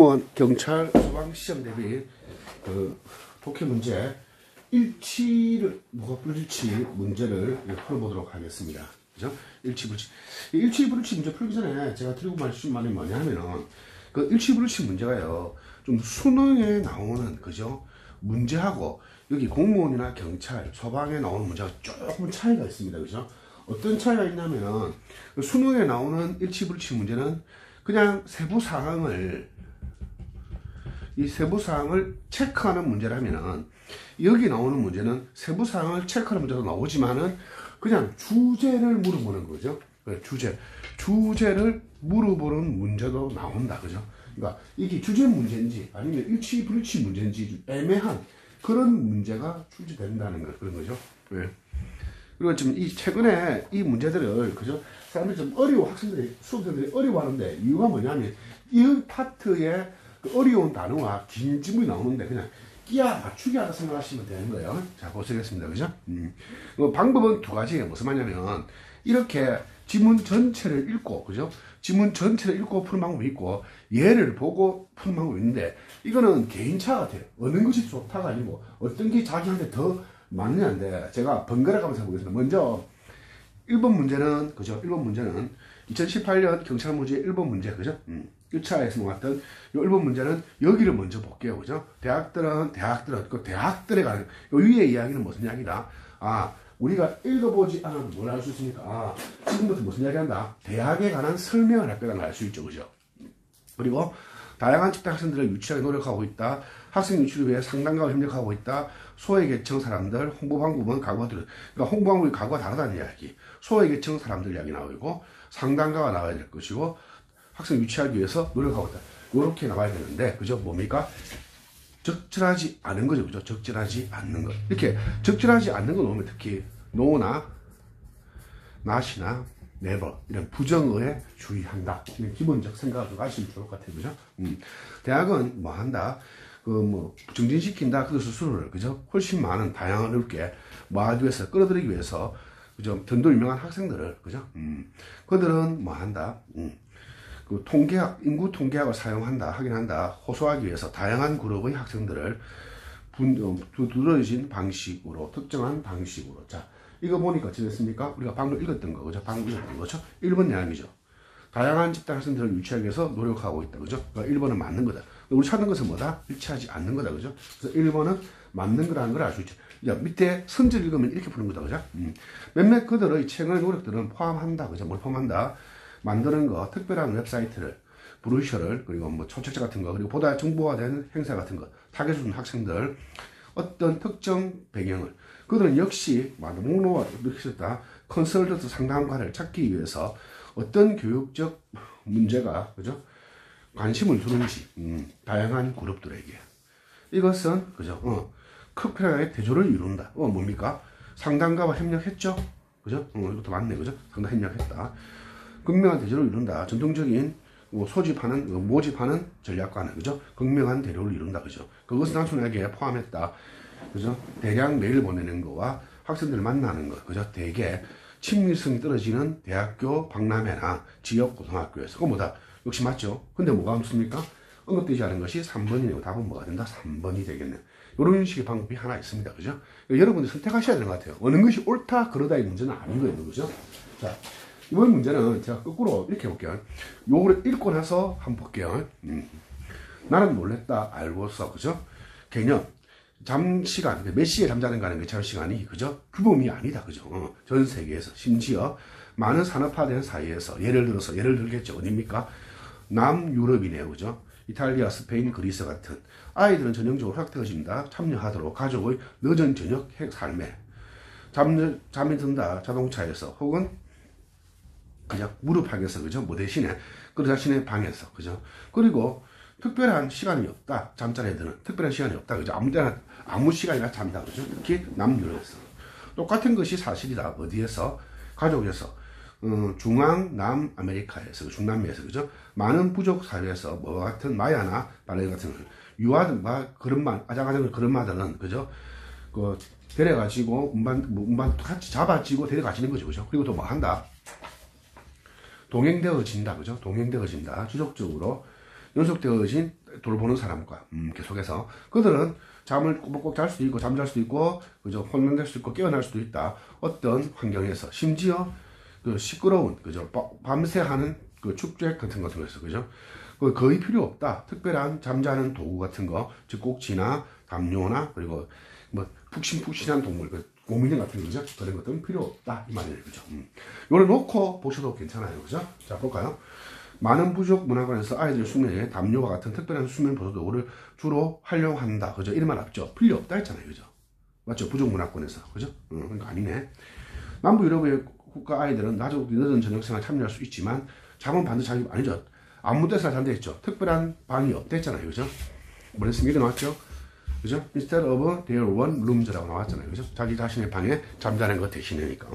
공무원, 경찰, 소방 시험 대비 독해 문제 뭐가 불일치 문제를 풀어보도록 하겠습니다. 그죠? 일치불일치. 일치불일치 문제 풀기 전에 제가 드리고 말씀 말이 뭐냐면은 그 일치불일치 문제가요, 좀 수능에 나오는 그죠? 문제하고 여기 공무원이나 경찰, 소방에 나오는 문제가 조금 차이가 있습니다. 그죠? 어떤 차이가 있냐면은 수능에 나오는 일치불일치 문제는 그냥 세부 사항을 체크하는 문제라면은 여기 나오는 문제는 세부 사항을 체크하는 문제도 나오지만은 그냥 주제를 물어보는 거죠. 주제를 물어보는 문제도 나온다. 그죠? 그러니까 이게 주제 문제인지 아니면 일치 불일치 문제인지 애매한 그런 문제가 출제된다는 거, 그런 거죠. 네. 그리고 지금 최근에 이 문제들을, 그죠? 사람들이 좀 수험생들이 어려워하는데 이유가 뭐냐면 이 파트에 그 어려운 단어와 긴 지문이 나오는데 그냥 끼야 맞추기 하다 생각하시면 되는 거예요. 자, 보시겠습니다. 그죠? 방법은 두 가지예요. 무슨 말이냐면 이렇게 지문 전체를 읽고, 그죠? 지문 전체를 읽고 푸는 방법이 있고 예를 보고 푸는 방법이 있는데 이거는 개인차 같아요. 어느 것이 좋다가 아니고 어떤 게 자기한테 더 맞느냐인데 제가 번갈아 가면서 해보겠습니다. 먼저 1번 문제는, 그죠? 1번 문제는 2018년 경찰 문제 1번 문제, 그죠? 1차에서 나왔던 요 1번 문제는 여기를 먼저 볼게요. 그죠? 대학들에 관한, 요 위에 이야기는 무슨 이야기다? 우리가 읽어보지 않아도 뭘 알 수 있습니까? 지금부터 무슨 이야기 한다? 대학에 관한 설명을 할 거라는 걸 알 수 있죠. 그죠? 그리고 다양한 집단 학생들을 유치하게 노력하고 있다. 학생 유치를 위해 상당과 협력하고 있다. 소외계층 사람들, 홍보방법은 그러니까 홍보방법이 과거와 다르다는 이야기. 소외계층 사람들 이야기 나오고 상당가가 나와야 될 것이고 학생 유치하기 위해서 노력하고 있다. 이렇게 나와야 되는데, 그죠? 뭡니까? 적절하지 않은 거죠. 그죠? 적절하지 않는 것. 이렇게 적절하지 않는 거 놓으면 특히 no나 not이나 never 이런 부정어에 주의한다. 이런 기본적 생각을 가시면 좋을 것 같아요. 그죠? 대학은 뭐 한다? 정진시킨다. 그 수술을, 그죠? 훨씬 많은 다양한 어렵게 하기 위해서, 끌어들이기 위해서, 그죠? 전도 유명한 학생들을, 그죠? 그들은 뭐 한다? 그 인구 통계학을 확인한다. 호소하기 위해서 다양한 그룹의 학생들을 두드러진 방식으로, 특정한 방식으로. 자, 이거 보니까 어찌 됐습니까? 우리가 방금 읽었던 거, 그죠? 방금 읽었던 거죠? 1번 이야기죠. 다양한 집단 학생들을 유치하기 위해서 노력하고 있다. 그죠? 그러니까 1번은 맞는 거다. 우리 찾는 것은 뭐다? 일치하지 않는 거다. 그죠? 그래서 1번은 맞는 거라는 걸 알 수 있죠. 야, 밑에 선지를 읽으면 이렇게 푸는 거다. 그죠? 몇몇 그들의 책의 노력들은 포함한다. 그죠? 뭘 포함한다? 만드는 거, 특별한 웹사이트를, 브로셔를, 그리고 초책자 같은 거, 그리고 보다 정보화된 행사 같은 거, 타겟은 학생들, 어떤 특정 배경을, 그들은 역시, 목록화 이렇게 했다. 컨설턴트 상담가를 찾기 위해서 어떤 교육적 문제가, 그죠? 관심을 두는지, 다양한 그룹들에게. 이것은, 그죠? 특별하게 대조를 이룬다. 뭡니까? 상담가와 협력했죠? 그죠? 이것도 맞네. 그죠? 상담 협력했다. 극명한 대조를 이룬다. 전통적인 모집하는 전략과는, 그죠? 극명한 대조를 이룬다. 그죠? 그것은 단순하게 포함했다. 그죠? 대량 메일 보내는 거와 학생들을 만나는 거. 그죠? 대개 친밀성이 떨어지는 대학교 박람회나 지역 고등학교에서. 그거 뭐다? 역시 맞죠? 근데 뭐가 없습니까? 언급되지 않은 것이 3번이네요. 답은 뭐가 된다? 3번이 되겠네. 이런 식의 방법이 하나 있습니다. 그죠? 여러분들 선택하셔야 되는 것 같아요. 어느 것이 옳다, 그러다의 문제는 아닌 거예요. 그죠? 자, 이번 문제는 제가 거꾸로 이렇게 해볼게요. 요거를 읽고 나서 한번 볼게요. 나는 놀랬다, 알고서. 그죠? 개념. 잠시간, 몇 시에 잠자는가 하는 게 잠시간이, 그죠? 규범이 아니다. 그죠? 전 세계에서. 심지어 많은 산업화된 사이에서, 예를 들겠죠. 어딥니까? 남유럽이네요. 그죠? 이탈리아, 스페인, 그리스 같은 아이들은 전형적으로 학대해진다. 참여하도록 가족의 늦은 저녁 삶에 잠이 든다. 자동차에서 혹은 그냥 무릎팍에서, 그죠? 뭐 대신에 그 자신의 방에서, 그죠? 그리고 특별한 시간이 없다. 잠자는 애들은 특별한 시간이 없다. 그죠? 아무 때나 아무 시간이나 잠이다. 그죠? 특히 남유럽에서 똑같은 것이 사실이다. 어디에서? 가족에서. 중앙 남아메리카에서, 중남미에서, 그죠? 많은 부족 사회에서 뭐 같은 마야나 발레 같은 유아들과 아장아장 그런마들은, 그죠? 데려가지고 운반 같이 잡아지고 데려가지는 거죠. 그죠? 그리고 또 뭐 한다? 동행되어진다. 그죠? 동행되어진다. 지속적으로 연속되어진 돌보는 사람과 계속해서 그들은 잠을 꼭꼭 잘 수도 있고 잠잘 수도 있고 그죠 혼란될 수도 있고 깨어날 수도 있다. 어떤 환경에서 심지어 그 시끄러운 그죠 밤새 하는 그 축제 같은 것에서 그죠 그 거의 필요 없다. 특별한 잠자는 도구 같은 거 즉 꼭지나 담요나 그리고 뭐 푹신푹신한 동물 그 고민형 같은 거죠 그런 것들은 필요 없다 이 말이에요. 그죠 요래 놓고 보셔도 괜찮아요. 그죠 자 볼까요. 많은 부족 문화관에서 아이들 수면에 담요와 같은 특별한 수면 보조 도구를 주로 활용한다. 그죠? 이런 말 없죠. 필요 없다 했잖아요. 그죠? 맞죠? 부족 문화권에서. 그죠? 그러니까 아니네. 남부 유럽의 국가 아이들은 늦은 저녁 생활 참여할 수 있지만 잠은 반드시 자기 아니죠. 아무 데서나 잔다 했죠. 특별한 방이 없다 했잖아요. 그죠? 뭐랬습니까? 나왔죠? 그죠? Instead of their one rooms라고 나왔잖아요. 그죠? 자기 자신의 방에 잠자는 것 대신이니까.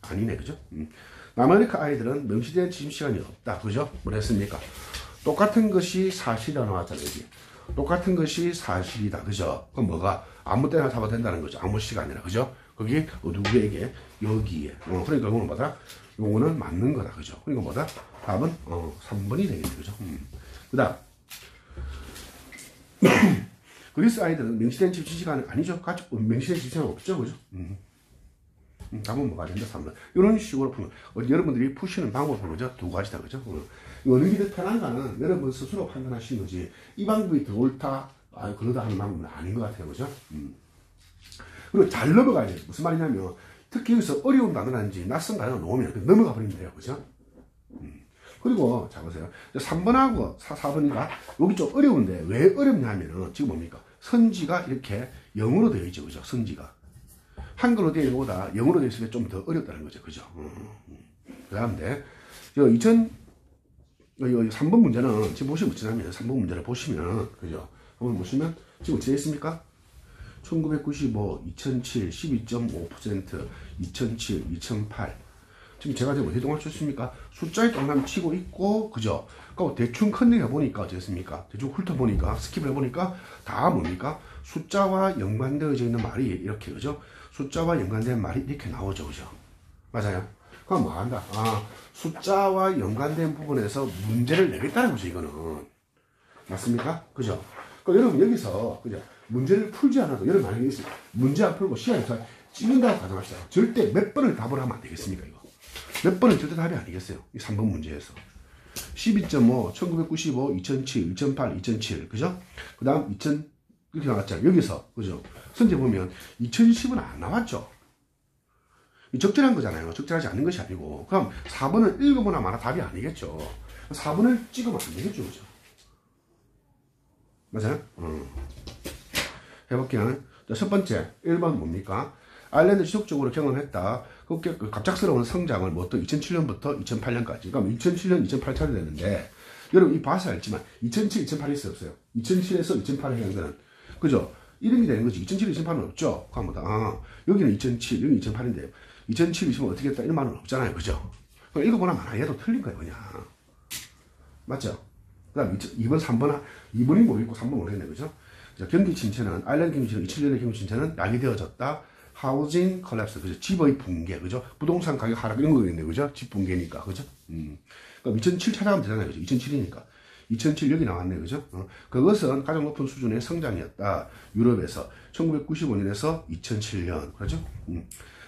아니네. 그죠? 남아메리카 아이들은 명시된 취침 시간이 없다. 그죠? 뭐랬습니까? 똑같은 것이 사실이라고 나왔잖아요. 여기. 똑같은 것이 사실이다. 그죠? 그럼 뭐가? 아무 때나 잡아도 된다는 거죠. 아무 시간이나. 그죠? 거기 누구에게? 여기에. 그러니까 이거는 뭐다? 요거는 맞는 거다. 그죠? 그러니까 뭐다? 답은 3번이 되겠네. 그죠? 그 다음. 그리스 아이들은 명시된 취침 시간은 아니죠. 명시된 취침 시간은 없죠. 그죠? 답은 뭐가 된다? 3번. 이런 식으로 푸는. 여러분들이 푸시는 방법은 그죠? 두 가지다. 그죠? 어느 게 더 편한가는 여러분 스스로 판단하시는 거지. 이 방법이 더 옳다, 그러다 하는 방법은 아닌 것 같아요. 그죠? 그리고 잘 넘어가야 돼요. 무슨 말이냐면, 특히 여기서 어려운 단어라든지 낯선 단어가 나오면 넘어가 버리면 돼요. 그죠? 그리고, 자 보세요. 3번하고 4번인가? 여기 좀 어려운데, 왜 어렵냐면은, 지금 뭡니까? 선지가 이렇게 영어로 되어 있죠. 그죠? 선지가. 한글로 되어 있는 것보다 영어로 되어 있으면 좀 더 어렵다는 거죠. 그죠? 그 다음에, 3번 문제는 지금 보시면 어쩌냐면 3번 문제를 보시면 그죠? 한번 보시면 지금 어떻게 있습니까? 1995, 2007, 12.5%, 2007, 2008 지금 제가 지금 어디 동안 쳤습니까? 숫자에 동남 치고 있고 그죠? 그러니까 대충 컨닝 해보니까 어떻습니까? 대충 훑어보니까 스킵을 해보니까 다 뭡니까? 숫자와 연관되어져 있는 말이 이렇게 그죠? 숫자와 연관된 말이 이렇게 나오죠. 그죠? 맞아요? 그럼 뭐 한다? 숫자와 연관된 부분에서 문제를 내겠다는 거죠, 이거는. 맞습니까? 그죠? 그러니까 여러분, 여기서, 그죠? 문제를 풀지 않아도, 여러분, 만약에 문제 안 풀고 시간에서 찍는다고 가정합시다. 절대 몇 번을 답을 하면 안 되겠습니까, 이거? 몇 번은 절대 답이 아니겠어요. 이 3번 문제에서. 12.5, 1995, 2007, 2008, 2007, 그죠? 그 다음 2000, 이렇게 나왔잖아요. 여기서, 그죠? 선제 보면 2010은 안 나왔죠? 적절한 거잖아요. 적절하지 않는 것이 아니고. 그럼 4번을 읽어보나 마나 답이 아니겠죠. 4번을 찍으면 안 되겠죠. 그죠? 맞아요? 해볼게요. 자, 첫 번째, 1번 뭡니까? 아일랜드 지속적으로 경험했다. 그렇게 갑작스러운 성장을 또 2007년부터 2008년까지. 그럼 2007년, 2008차례 되는데, 여러분, 이 봐서 알지만, 2007, 2008이 있어요. 2007에서 2008에 해당되는 거는, 그죠? 이름이 되는 거지. 2007, 2008은 없죠? 그럼 여기는 2007, 여기 2008인데, 2007, 2000은 어떻게 했다? 이런 말은 없잖아요. 그죠? 그럼 읽어보나 마나 얘도 틀린 거예요, 그냥. 맞죠? 그 다음 2번, 3번, 2번이 모르겠고 3번 모르겠네. 그죠? 경기 침체는, 아일랜드 경기 침체는, 2007년의 경기 침체는 약이 되어졌다. 하우징 컬랩스, 그죠? 집의 붕괴, 그죠? 부동산 가격 하락 이런 거겠네. 그죠? 집 붕괴니까. 그죠? 그럼 2007 찾아가면 되잖아요. 그죠? 2007이니까. 2007 여기 나왔네. 그죠? 그것은 가장 높은 수준의 성장이었다. 유럽에서. 1995년에서 2007년. 그렇죠?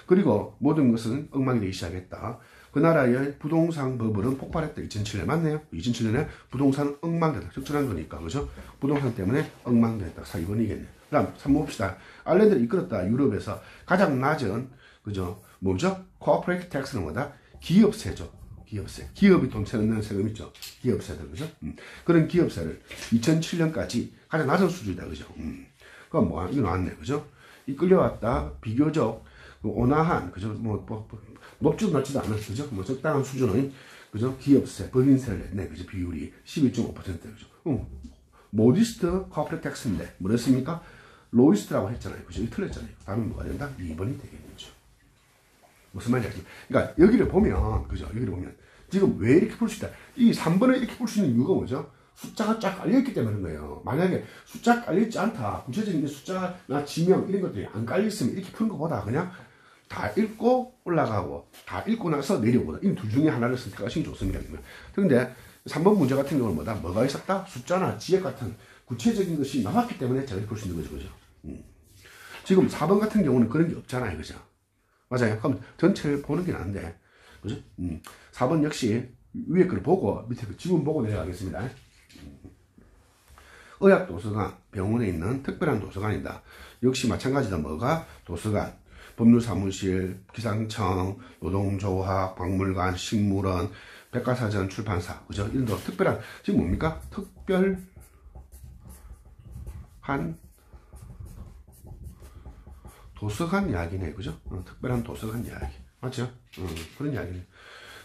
그리고 모든 것은 엉망이 되기 시작했다. 그 나라의 부동산 버블은 폭발했다. 2007년 맞네요. 2007년에 부동산 엉망됐다. 적절한 거니까. 그죠? 부동산 때문에 엉망됐다. 4번이겠네. 그 다음 3번 봅시다. 아일랜드를 이끌었다. 유럽에서 가장 낮은 그죠? 뭐죠? 코퍼레이트 텍스는 뭐다? 기업세죠. 기업세. 기업이 돈 세는 세금 있죠. 기업세들. 그죠? 그런 기업세를 2007년까지 가장 낮은 수준이다. 그죠? 그럼 뭐 이거 나왔네. 그죠? 이 끌려왔다. 비교적 온화한, 그죠? 높지도 낮지도 않은, 그죠? 적당한 수준의, 그죠? 기업세, 법인세를 냈네, 그죠? 비율이 11.5%, 그죠? 모디스트 커퍼레이트 텍스인데, 뭐랬습니까? 로이스트라고 했잖아요, 그죠? 이 틀렸잖아요. 다음은 뭐가 된다? 2번이 되겠죠. 무슨 말인지 알죠? 그러니까, 여기를 보면, 그죠? 여기를 보면, 지금 왜 이렇게 풀 수 있다? 이 3번을 이렇게 풀 수 있는 이유가 뭐죠? 숫자가 쫙 깔려있기 때문인 거예요. 만약에 숫자 깔려있지 않다. 구체적인 숫자나 지명, 이런 것들이 안 깔려있으면 이렇게 푸는 것보다 그냥 다 읽고 올라가고 다 읽고 나서 내려오고 이 둘 중에 하나를 선택하시는 게 좋습니다. 그런데 3번 문제 같은 경우는 뭐가 있었다? 숫자나 지역 같은 구체적인 것이 나왔기 때문에 제가 볼 수 있는 거죠. 그죠? 지금 4번 같은 경우는 그런 게 없잖아요. 그죠? 맞아요. 그럼 전체를 보는 게 나은데. 그죠? 4번 역시 위에 걸 보고 밑에 그 지문 보고 내려가겠습니다. 의학도서관, 병원에 있는 특별한 도서관이다. 역시 마찬가지다. 뭐가? 도서관, 법률사무실, 기상청, 노동조합, 박물관, 식물원, 백과사전, 출판사. 그죠? 이런 특별한, 지금 뭡니까? 특별한 도서관 이야기네. 그죠? 특별한 도서관 이야기. 맞죠? 그런 이야기네.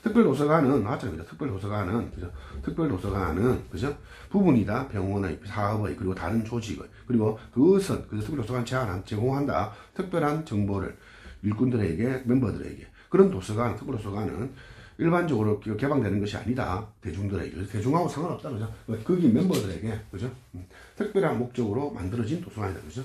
특별도서관은, 맞죠? 그죠? 특별도서관은, 그죠? 특별도서관은, 그죠? 부분이다. 병원의, 사업의, 그리고 다른 조직의, 그리고 그것은, 그죠? 특별도서관 제공한다. 특별한 정보를 일꾼들에게, 멤버들에게. 그런 도서관, 특별도서관은 일반적으로 개방되는 것이 아니다. 대중들에게. 대중하고 상관없다. 그죠? 거기 멤버들에게, 그죠? 특별한 목적으로 만들어진 도서관이다. 그죠?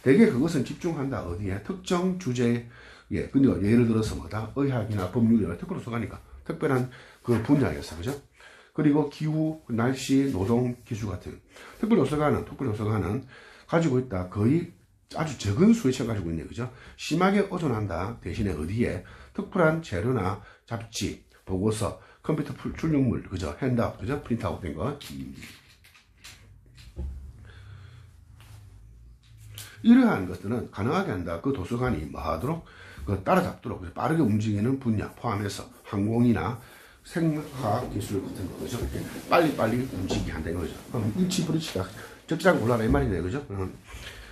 대개 그것은 집중한다. 어디에? 특정 주제에. 예, 근데 예를 들어서 뭐다? 의학이나 법률이나 특별도서관이니까 특별한 그 분야였어. 그죠? 그리고 기후, 날씨, 노동, 기술 같은. 특별도서관은 가지고 있다. 거의 아주 적은 수의 책 가지고 있네. 그죠? 심하게 의존한다. 대신에 어디에? 특별한 재료나 잡지, 보고서, 컴퓨터 출력물, 그죠? 핸드아웃, 그죠? 프린트아웃 된 거. 이러한 것들은 가능하게 한다. 그 도서관이 뭐 하도록? 따라잡도록 빠르게 움직이는 분야 포함해서 항공이나 생화학 기술 같은 거, 그죠? 이렇게 빨리빨리 움직이게 한다는 거죠. 일치불이치가 적장 올라라 이 말이네, 그죠?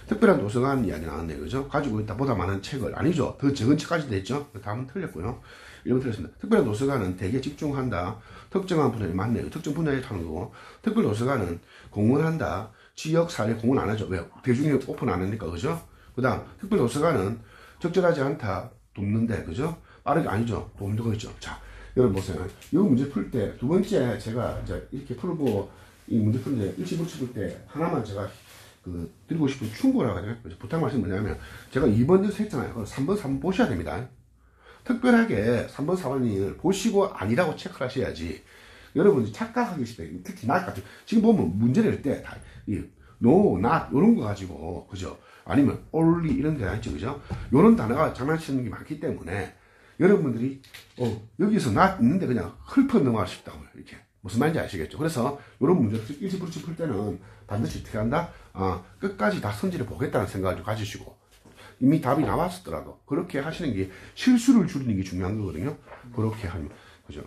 특별한 도서관 이야기 나왔네, 그죠? 가지고 있다 보다 많은 책을, 아니죠. 더 적은 책까지도 했죠. 다음은 틀렸고요. 1번 틀렸습니다. 특별한 도서관은 대개 집중한다. 특정한 분야에 맞네요. 특정 분야에 타는 거고. 특별도서관은 공헌한다. 지역 사회 공헌 안 하죠. 왜? 대중이 오픈 안 하니까, 그죠? 그 다음, 특별도서관은 적절하지 않다. 돕는데, 그죠? 빠르게 아니죠. 돕는 거 있죠. 자, 여러분 보세요. 이 문제 풀 때, 두 번째 제가 이제 이렇게 풀고, 이 문제 풀 때, 일치불치 풀 때, 하나만 제가 드리고 싶은 충고라고 하죠. 부탁 말씀이 뭐냐면, 제가 2번 연습 했잖아요. 3번 보셔야 됩니다. 특별하게 3번, 4번을 보시고 아니라고 체크를 하셔야지. 여러분이 착각하기 쉽다. 특히 나 같은, 지금 보면 문제 낼 때, 다, no, not, 이런 거 가지고, 그죠? 아니면 only 이런 데 있죠, 그죠? 이런 단어가 장난치는 게 많기 때문에 여러분들이 여기서 not 있는데 그냥 헐퍼 넘어갈 수 있다고요. 이렇게 무슨 말인지 아시겠죠? 그래서 이런 문제를 일치불치 풀 때는 반드시 어떻게 한다? 끝까지 다 선지를 보겠다는 생각을 가지시고 이미 답이 나왔었더라도 그렇게 하시는 게 실수를 줄이는 게 중요한 거거든요. 그렇게 하면 그죠?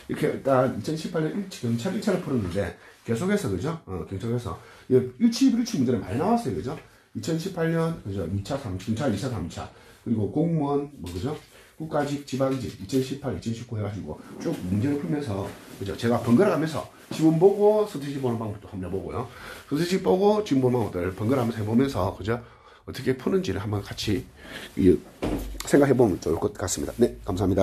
이렇게 일단 2018년 경찰 1차를 풀었는데 계속해서 그죠? 계속해서 일치불치 문제는 많이 나왔어요, 그죠? 2018년, 그죠? 2차, 3차, 2차, 3차. 그리고 공무원, 그죠? 국가직, 지방직, 2018, 2019 해가지고 쭉 문제를 풀면서, 그죠? 제가 번갈아 가면서 지문 보고 서술지 보는 방법도 한번 해보고요. 서술지 보고 지문 보는 방법들 번갈아 가면서 해보면서, 그죠? 어떻게 푸는지를 한번 같이 생각해보면 좋을 것 같습니다. 네, 감사합니다.